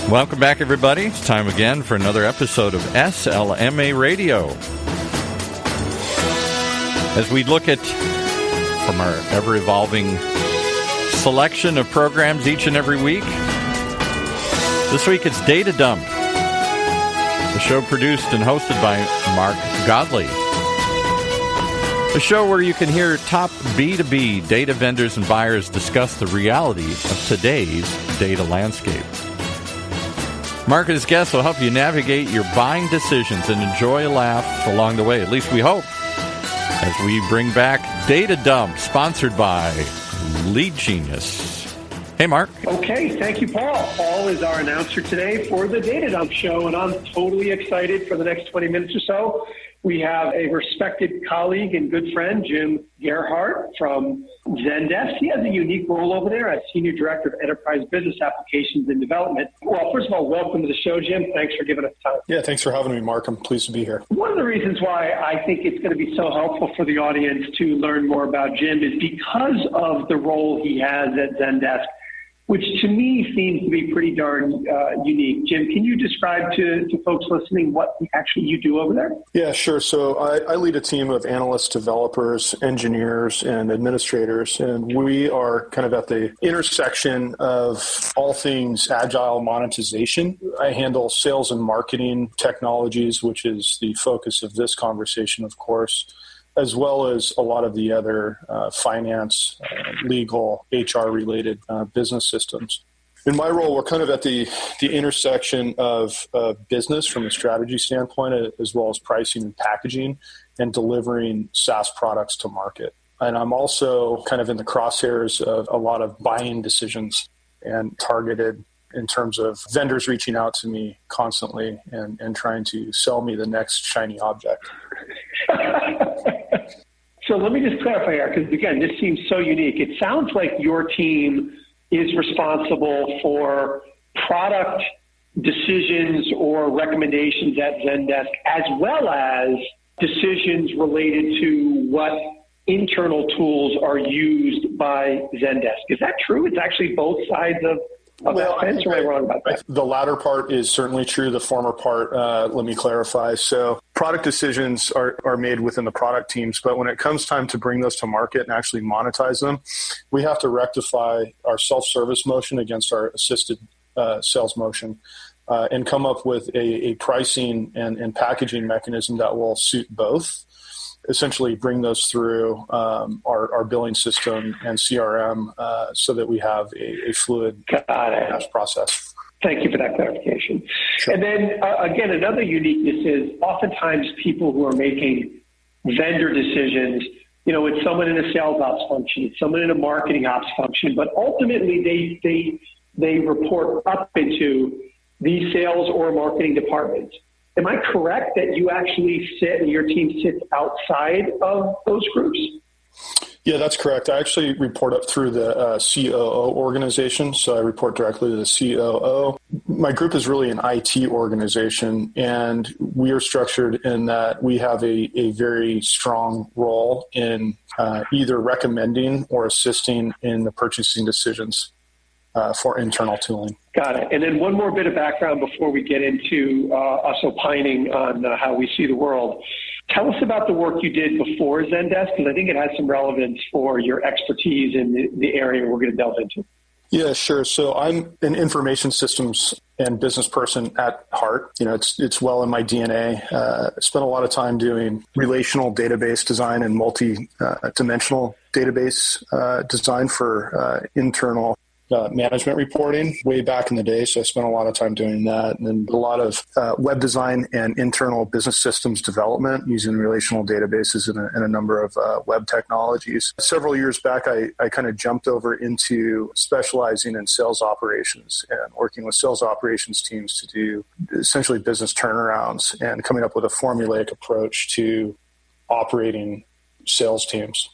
Welcome back, everybody. It's time again for another episode of SLMA Radio. As we look at, from our ever-evolving selection of programs each and every week, this week it's Data Dump, the show produced and hosted by Mark Godley. A show where you can hear top B2B data vendors and buyers discuss the reality of today's data landscape. Mark and his guests will help you navigate your buying decisions and enjoy a laugh along the way. At least we hope. As we bring back Data Dump, sponsored by Lead Genius. Hey, Mark. Okay, thank you, Paul. Paul is our announcer today for the Data Dump show, and I'm totally excited for the next 20 minutes or so. We have a respected colleague and good friend, Jim Gearhart from Zendesk. He has a unique role over there as Senior Director of Enterprise Business Applications and Development. Well, first of all, welcome to the show, Jim. Thanks for giving us time. Yeah, thanks for having me, Mark. I'm pleased to be here. One of the reasons why I think it's going to be so helpful for the audience to learn more about Jim is because of the role he has at Zendesk, which to me seems to be pretty darn unique. Jim, can you describe to folks listening what actually you do over there? Yeah, sure. So I lead a team of analysts, developers, engineers, and administrators, and we are kind of at the intersection of all things agile monetization. I handle sales and marketing technologies, which is the focus of this conversation, of course, as well as a lot of the other finance, legal, HR-related business systems. In my role, we're kind of at the intersection of business from a strategy standpoint, as well as pricing and packaging, and delivering SaaS products to market. And I'm also kind of in the crosshairs of a lot of buying decisions and targeted in terms of vendors reaching out to me constantly and trying to sell me the next shiny object. So let me just clarify here, because again, this seems so unique. It sounds like your team is responsible for product decisions or recommendations at Zendesk, as well as decisions related to what internal tools are used by Zendesk. Is that true? It's actually both sides of that fence, or am I wrong about that? The latter part is certainly true. The former part, let me clarify. So product decisions are made within the product teams, but when it comes time to bring those to market and actually monetize them, we have to rectify our self-service motion against our assisted sales motion and come up with a pricing and packaging mechanism that will suit both. Essentially bring those through our billing system and CRM so that we have a fluid process. Thank you for that clarification. Sure. And then, again, another uniqueness is oftentimes people who are making vendor decisions, it's someone in a sales ops function, it's someone in a marketing ops function, but ultimately they report up into the sales or marketing departments. Am I correct that you actually sit and your team sits outside of those groups? Yeah, that's correct. I actually report up through the COO organization, so I report directly to the COO. My group is really an IT organization, and we are structured in that we have a very strong role in either recommending or assisting in the purchasing decisions for internal tooling. Got it. And then one more bit of background before we get into us opining on how we see the world. Tell us about the work you did before Zendesk, because I think it has some relevance for your expertise in the area we're going to delve into. Yeah, sure. So I'm an information systems and business person at heart. It's well in my DNA. I spent a lot of time doing relational database design and multi-dimensional database design for internal management reporting way back in the day. So I spent a lot of time doing that, and then a lot of web design and internal business systems development using relational databases and a number of web technologies. Several years back, I kind of jumped over into specializing in sales operations and working with sales operations teams to do essentially business turnarounds and coming up with a formulaic approach to operating sales teams.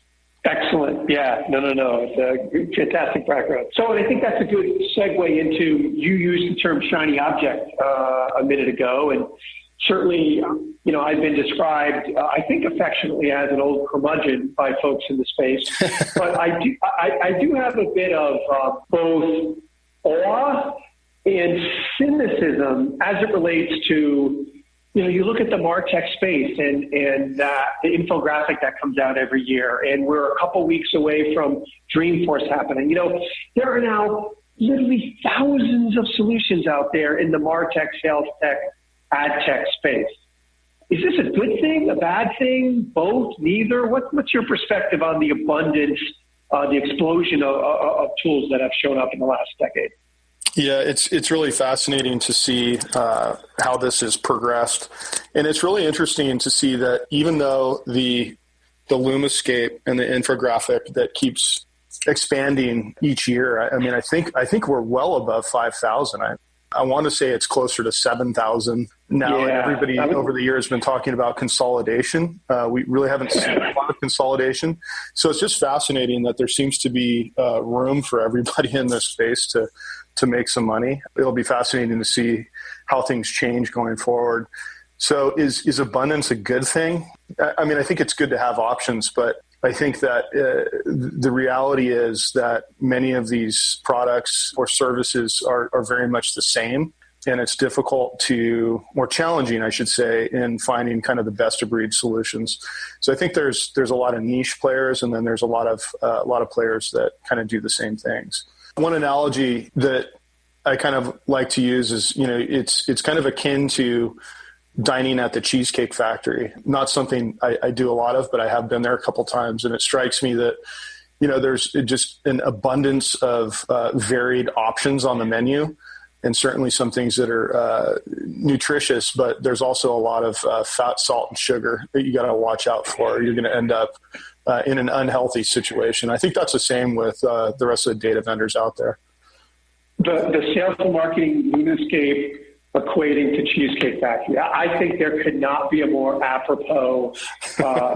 Excellent. Yeah. No. It's a fantastic background. So I think that's a good segue into, you used the term shiny object a minute ago, and certainly, I've been described, I think affectionately, as an old curmudgeon by folks in the space, but I do have a bit of both awe and cynicism as it relates to, you look at the Martech space and the infographic that comes out every year, and we're a couple weeks away from Dreamforce happening. There are now literally thousands of solutions out there in the Martech, sales tech, ad tech space. Is this a good thing, a bad thing, both, neither? What's your perspective on the abundance, the explosion of tools that have shown up in the last decade? Yeah, it's really fascinating to see how this has progressed. And it's really interesting to see that even though the Lumascape and the infographic that keeps expanding each year, I think we're well above 5,000. I want to say it's closer to 7,000 now. Yeah. Everybody over the years has been talking about consolidation. We really haven't seen a lot of consolidation. So it's just fascinating that there seems to be room for everybody in this space to make some money. It'll be fascinating to see how things change going forward. So is abundance a good thing? I think it's good to have options, but I think that the reality is that many of these products or services are very much the same, and it's more challenging, I should say, in finding kind of the best of breed solutions. So I think there's a lot of niche players, and then there's a lot of players that kind of do the same things. One analogy that I kind of like to use is, it's kind of akin to dining at the Cheesecake Factory. Not something I do a lot of, but I have been there a couple times, and it strikes me that, there's just an abundance of varied options on the menu, and certainly some things that are nutritious, but there's also a lot of fat, salt, and sugar that you got to watch out for. You're going to end up in an unhealthy situation. I think that's the same with the rest of the data vendors out there. The sales and marketing Lumascape equating to Cheesecake Factory. I think there could not be a more apropos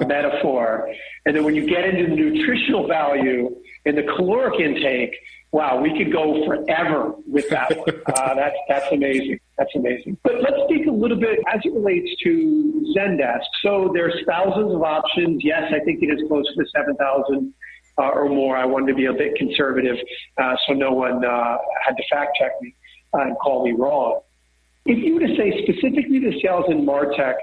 metaphor. And then when you get into the nutritional value and the caloric intake, wow, we could go forever with that one. That's amazing. That's amazing. But let's speak a little bit as it relates to Zendesk. So there's thousands of options. Yes, I think it is close to 7,000 or more. I wanted to be a bit conservative, so no one had to fact check me and call me wrong. If you were to say specifically to sales and Martech,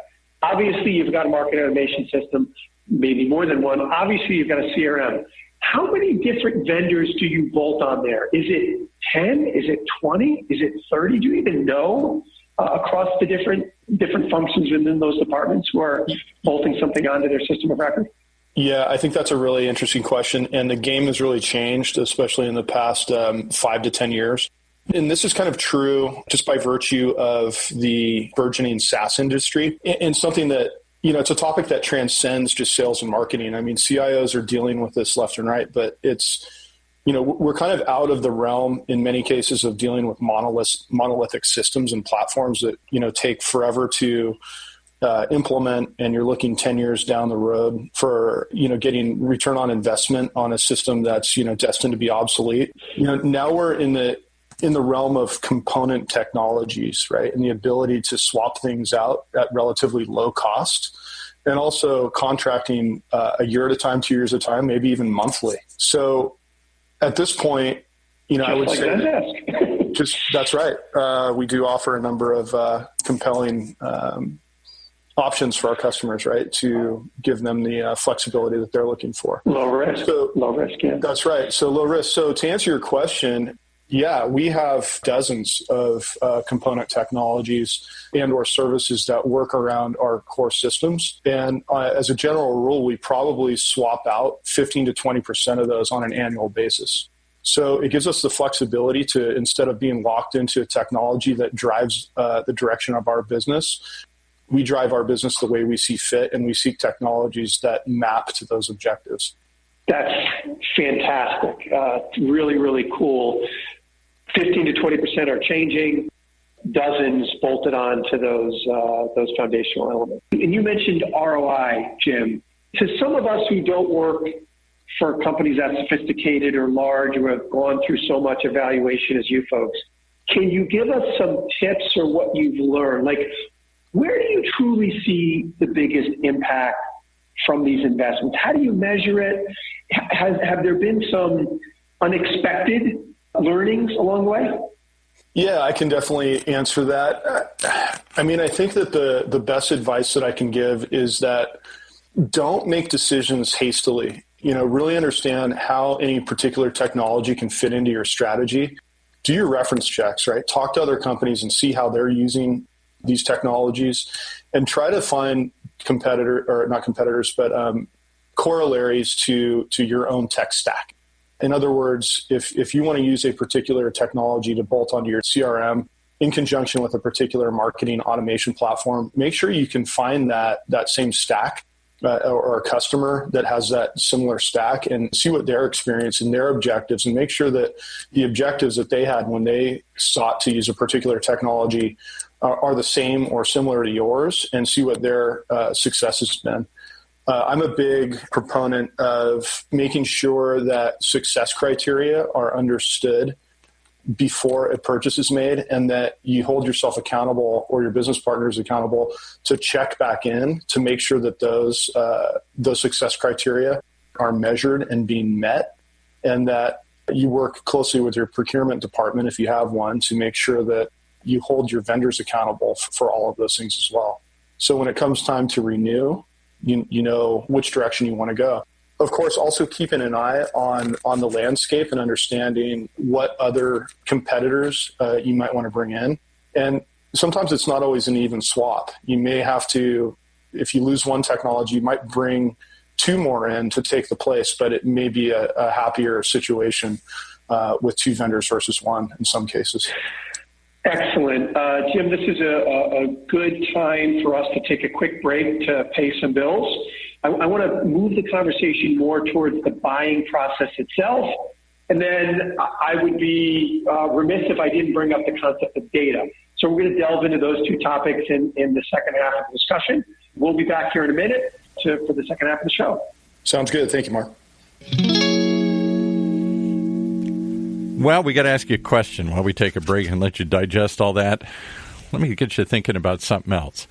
obviously you've got a market automation system, maybe more than one. Obviously you've got a CRM. How many different vendors do you bolt on there? Is it 10? Is it 20? Is it 30? Do you even know across the different functions within those departments who are bolting something onto their system of record? Yeah, I think that's a really interesting question. And the game has really changed, especially in the past 5 to 10 years. And this is kind of true just by virtue of the burgeoning SaaS industry, and something that, it's a topic that transcends just sales and marketing. I mean, CIOs are dealing with this left and right, but it's, we're kind of out of the realm in many cases of dealing with monolithic systems and platforms that, take forever to implement, and you're looking 10 years down the road for, getting return on investment on a system that's, destined to be obsolete. Now we're in the realm of component technologies, right? And the ability to swap things out at relatively low cost, and also contracting a year at a time, 2 years at a time, maybe even monthly. So at this point, I would say that's right. We do offer a number of compelling options for our customers, right? To give them the flexibility that they're looking for. Low risk, yeah. That's right. So low risk. So to answer your question, yeah, we have dozens of component technologies and or services that work around our core systems. And as a general rule, we probably swap out 15 to 20% of those on an annual basis. So it gives us the flexibility to, instead of being locked into a technology that drives the direction of our business, we drive our business the way we see fit, and we seek technologies that map to those objectives. That's fantastic. Really, really cool. 15 to 20% are changing, dozens bolted on to those foundational elements. And you mentioned ROI, Jim. To some of us who don't work for companies that sophisticated or large or have gone through so much evaluation as you folks, can you give us some tips or what you've learned? Like, where do you truly see the biggest impact from these investments? How do you measure it? Have there been some unexpected learnings along the way? Yeah, I can definitely answer that. I mean, I think that the best advice that I can give is that don't make decisions hastily. Really understand how any particular technology can fit into your strategy. Do your reference checks, right? Talk to other companies and see how they're using these technologies, and try to find corollaries to your own tech stack. In other words, if you want to use a particular technology to bolt onto your CRM in conjunction with a particular marketing automation platform, make sure you can find that same stack or a customer that has that similar stack, and see what their experience and their objectives, and make sure that the objectives that they had when they sought to use a particular technology are the same or similar to yours, and see what their success has been. I'm a big proponent of making sure that success criteria are understood before a purchase is made, and that you hold yourself accountable or your business partners accountable to check back in to make sure that those success criteria are measured and being met, and that you work closely with your procurement department, if you have one, to make sure that you hold your vendors accountable for all of those things as well. So when it comes time to renew, you know which direction you want to go. Of course, also keeping an eye on the landscape and understanding what other competitors you might want to bring in. And sometimes it's not always an even swap. You may have to, if you lose one technology, you might bring two more in to take the place, but it may be a happier situation with two vendors versus one in some cases. Excellent. Jim, this is a good time for us to take a quick break to pay some bills. I want to move the conversation more towards the buying process itself. And then I would be remiss if I didn't bring up the concept of data. So we're going to delve into those two topics in the second half of the discussion. We'll be back here in a minute for the second half of the show. Sounds good. Thank you, Mark. Well, we got to ask you a question while we take a break and let you digest all that. Let me get you thinking about something else.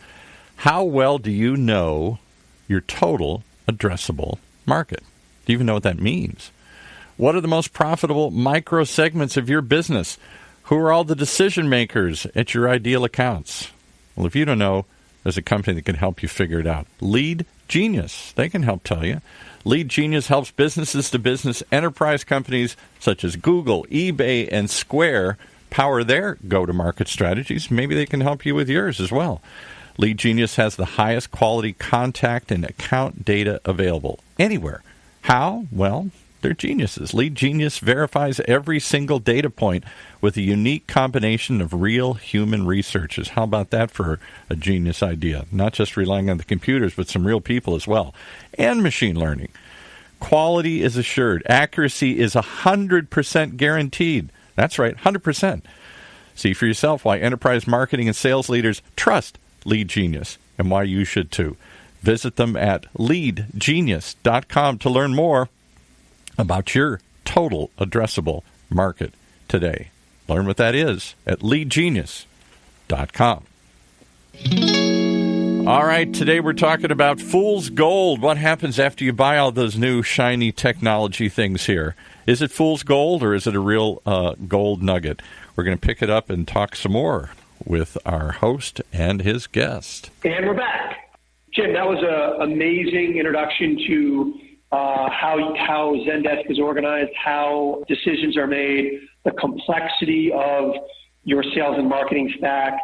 How well do you know your total addressable market? Do you even know what that means? What are the most profitable micro segments of your business? Who are all the decision makers at your ideal accounts? Well, if you don't know, there's a company that can help you figure it out. Lead Genius. They can help tell you. Lead Genius helps business-to-business enterprise companies such as Google, eBay, and Square power their go-to-market strategies. Maybe they can help you with yours as well. Lead Genius has the highest quality contact and account data available anywhere. How? Well, they're geniuses. Lead Genius verifies every single data point with a unique combination of real human researchers. How about that for a genius idea? Not just relying on the computers, but some real people as well. And machine learning. Quality is assured. Accuracy is 100% guaranteed. That's right, 100%. See for yourself why enterprise marketing and sales leaders trust Lead Genius, and why you should too. Visit them at leadgenius.com to learn more about your total addressable market today. Learn what that is at leadgenius.com. All right, today we're talking about fool's gold. What happens after you buy all those new shiny technology things here? Is it fool's gold or is it a real gold nugget? We're going to pick it up and talk some more with our host and his guest. And we're back. Jim, that was an amazing introduction to how Zendesk is organized, how decisions are made, the complexity of your sales and marketing stack,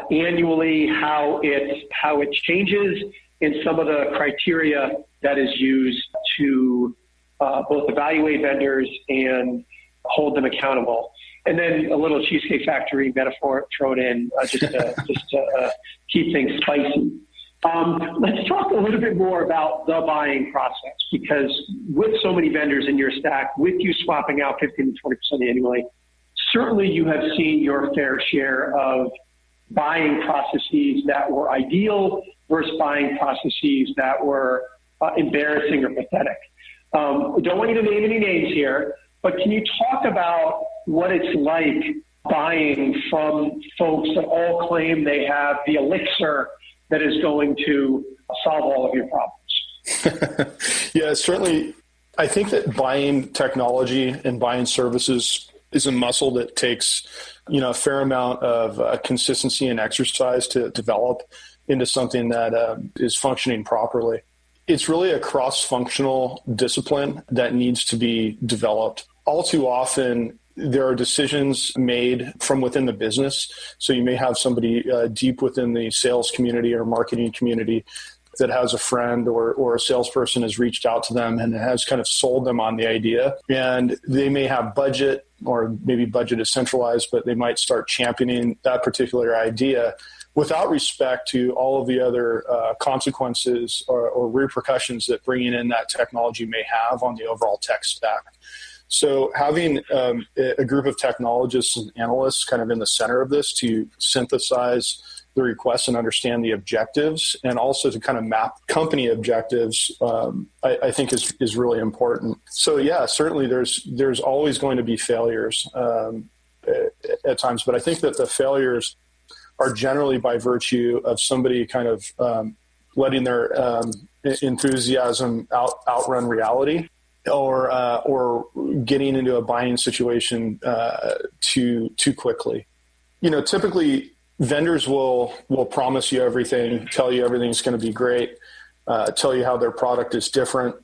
annually, how it changes, and some of the criteria that is used to both evaluate vendors and hold them accountable. And then a little Cheesecake Factory metaphor thrown in just to keep things spicy. Let's talk a little bit more about the buying process, because with so many vendors in your stack, with you swapping out 15 to 20% annually, certainly you have seen your fair share of buying processes that were ideal versus buying processes that were embarrassing or pathetic. Don't want you to name any names here, but can you talk about what it's like buying from folks that all claim they have the elixir that is going to solve all of your problems? Yeah, certainly. I think that buying technology and buying services is a muscle that takes, a fair amount of consistency and exercise to develop into something that is functioning properly. It's really a cross-functional discipline that needs to be developed. All too often, there are decisions made from within the business. So you may have somebody deep within the sales community or marketing community that has a friend or a salesperson has reached out to them and has kind of sold them on the idea. And they may have budget, or maybe budget is centralized, but they might start championing that particular idea without respect to all of the other consequences or repercussions that bringing in that technology may have on the overall tech stack. So having a group of technologists and analysts kind of in the center of this to synthesize the requests and understand the objectives, and also to kind of map company objectives, I think is really important. So yeah, certainly there's always going to be failures at times, but I think that the failures are generally by virtue of somebody kind of letting their enthusiasm outrun reality, or getting into a buying situation too quickly. Typically vendors will promise you everything, tell you everything's going to be great, tell you how their product is different,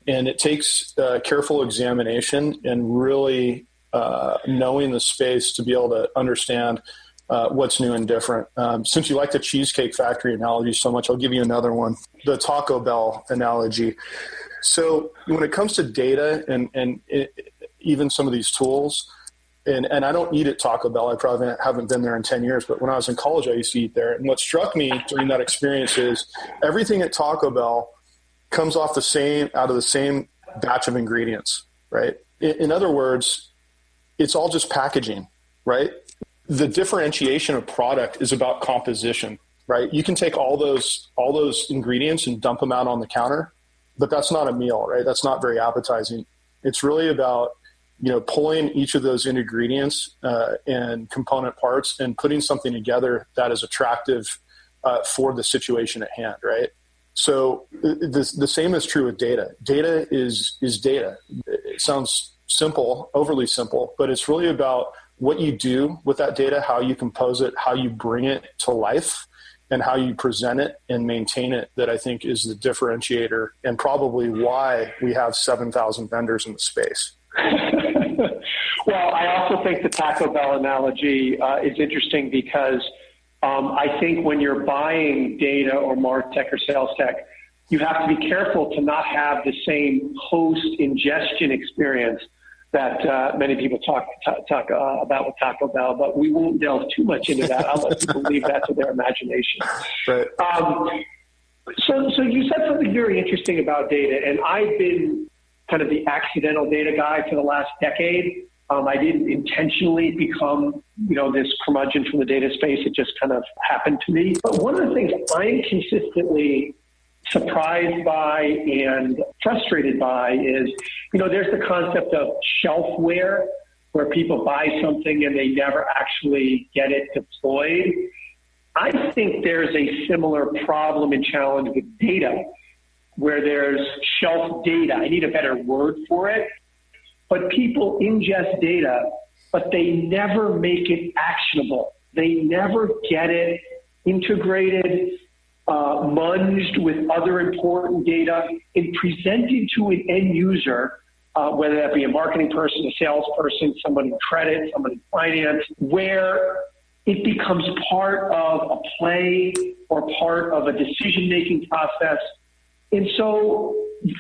and it takes careful examination and really knowing the space to be able to understand what's new and different. Since you like the Cheesecake Factory analogy so much, I'll give you another one, the Taco Bell analogy. So when it comes to data and even some of these tools, and I don't eat at Taco Bell, I probably haven't been there in 10 years, but when I was in college, I used to eat there. And what struck me during that experience is everything at Taco Bell comes out of the same batch of ingredients, right? In other words, it's all just packaging, right? The differentiation of product is about composition, right? You can take all those ingredients and dump them out on the counter, but that's not a meal, right? That's not very appetizing. It's really about, pulling each of those ingredients and component parts and putting something together that is attractive for the situation at hand, right? So the same is true with data. Data is data. It sounds simple, overly simple, but it's really about what you do with that data, how you compose it, how you bring it to life, and how you present it and maintain it, that I think is the differentiator and probably why we have 7,000 vendors in the space. Well, I also think the Taco Bell analogy is interesting because I think when you're buying data or Martech or sales tech, you have to be careful to not have the same post-ingestion experience that many people talk about with Taco Bell, but we won't delve too much into that. I'll let people leave that to their imagination. Right. So you said something very interesting about data, and I've been kind of the accidental data guy for the last decade. I didn't intentionally become, this curmudgeon from the data space. It just kind of happened to me. But one of the things I'm consistently surprised by and frustrated by is, there's the concept of shelfware, where people buy something and they never actually get it deployed. I think there's a similar problem and challenge with data, where there's shelf data. I need a better word for it. But people ingest data, but they never make it actionable. They never get it integrated, munged with other important data, and presented to an end user, whether that be a marketing person, a salesperson, someone in credit, someone in finance, where it becomes part of a play or part of a decision-making process. And so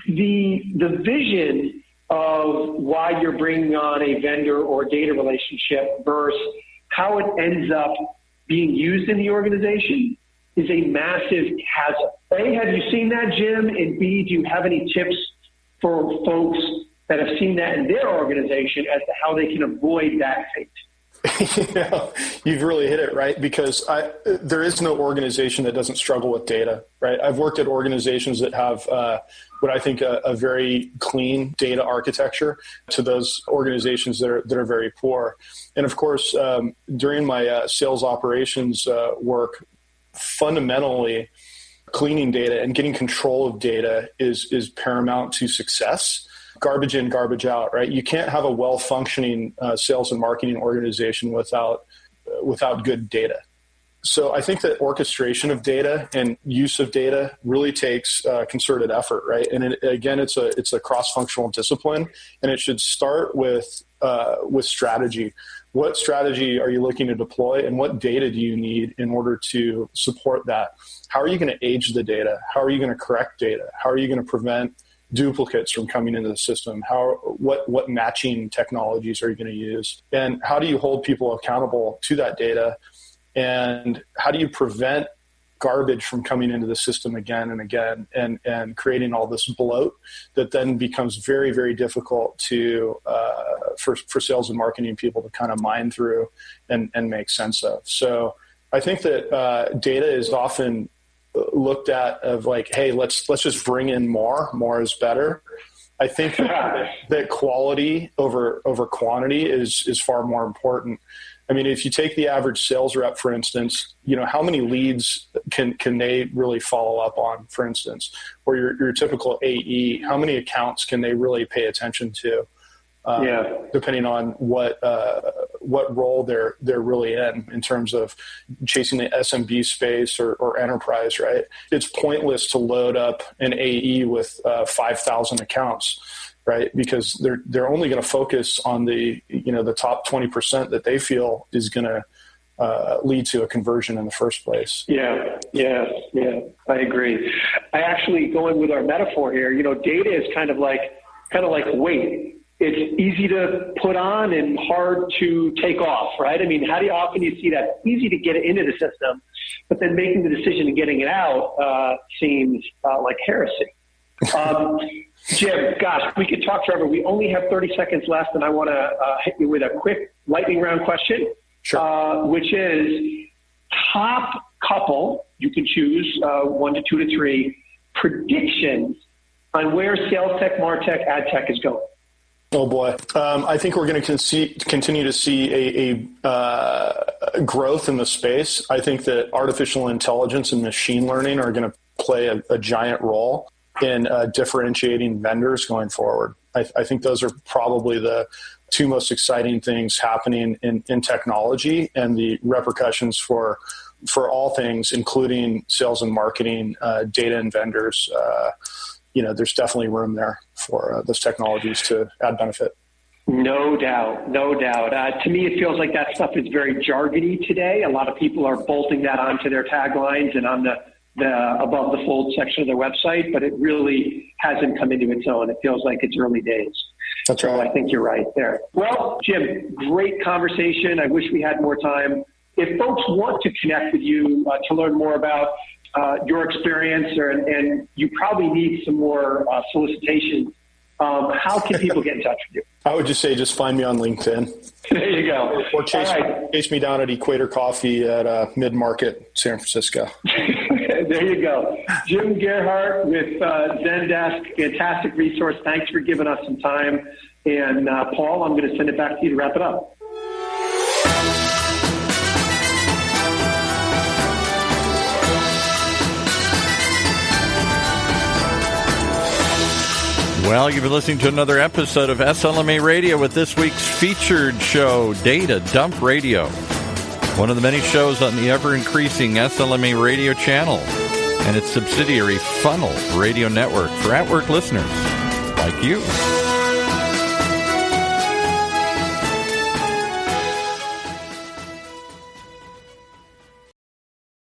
the vision of why you're bringing on a vendor or data relationship versus how it ends up being used in the organization is a massive chasm. A, have you seen that, Jim? And B, do you have any tips for folks that have seen that in their organization as to how they can avoid that fate? You've really hit it, right? Because there is no organization that doesn't struggle with data, right? I've worked at organizations that have what I think a very clean data architecture to those organizations that are very poor. And of course, during my sales operations work, fundamentally, cleaning data and getting control of data is paramount to success. garbage in, garbage out, right? You can't have a well-functioning sales and marketing organization without good data. So I think that orchestration of data and use of data really takes concerted effort, right? And again, it's a cross-functional discipline, and it should start with strategy. What strategy are you looking to deploy, and what data do you need in order to support that? How are you going to age the data? How are you going to correct data? How are you going to prevent duplicates from coming into the system? What matching technologies are you going to use? And how do you hold people accountable to that data? And how do you prevent garbage from coming into the system again and again and creating all this bloat that then becomes very, very difficult to for sales and marketing people to kind of mine through and make sense of. So I think that data is often looked at of like, hey, let's just bring in more is better. I think that quality over quantity is far more important. I mean, if you take the average sales rep, for instance, how many leads can they really follow up on, for instance, or your typical AE, how many accounts can they really pay attention to, depending on what role they're really in terms of chasing the SMB space or enterprise, right? It's pointless to load up an AE with 5,000 accounts, right? Because they're only going to focus on the top 20% that they feel is going to lead to a conversion in the first place. Yeah. I agree. I actually, going with our metaphor here, data is kind of like weight. It's easy to put on and hard to take off, right? I mean, how often do you see that? It's easy to get it into the system, but then making the decision and getting it out seems like heresy. Jim, gosh, we could talk forever. We only have 30 seconds left, and I want to hit you with a quick lightning round question, sure. Which is top couple, you can choose 1 to 2 to 3, predictions on where sales tech, Martech, ad tech is going. Oh boy. I think we're going to continue to see a growth in the space. I think that artificial intelligence and machine learning are going to play a giant role in differentiating vendors going forward. I think those are probably the two most exciting things happening in technology, and the repercussions for all things, including sales and marketing, data and vendors. There's definitely room there for those technologies to add benefit. No doubt. To me, it feels like that stuff is very jargony today. A lot of people are bolting that onto their taglines and on the above the fold section of their website, but it really hasn't come into its own. It feels like it's early days. That's right. So I think you're right there. Well, Jim, great conversation. I wish we had more time. If folks want to connect with you to learn more about your experience, and you probably need some more solicitations, how can people get in touch with you? I would just say, just find me on LinkedIn. There you go. Or chase me down at Equator Coffee at Mid-Market, San Francisco. There you go. Jim Gearhart with Zendesk, fantastic resource. Thanks for giving us some time. And Paul, I'm going to send it back to you to wrap it up. Well, you've been listening to another episode of SLMA Radio with this week's featured show, Data Dump Radio, one of the many shows on the ever-increasing SLMA Radio channel and its subsidiary Funnel Radio Network for at-work listeners like you.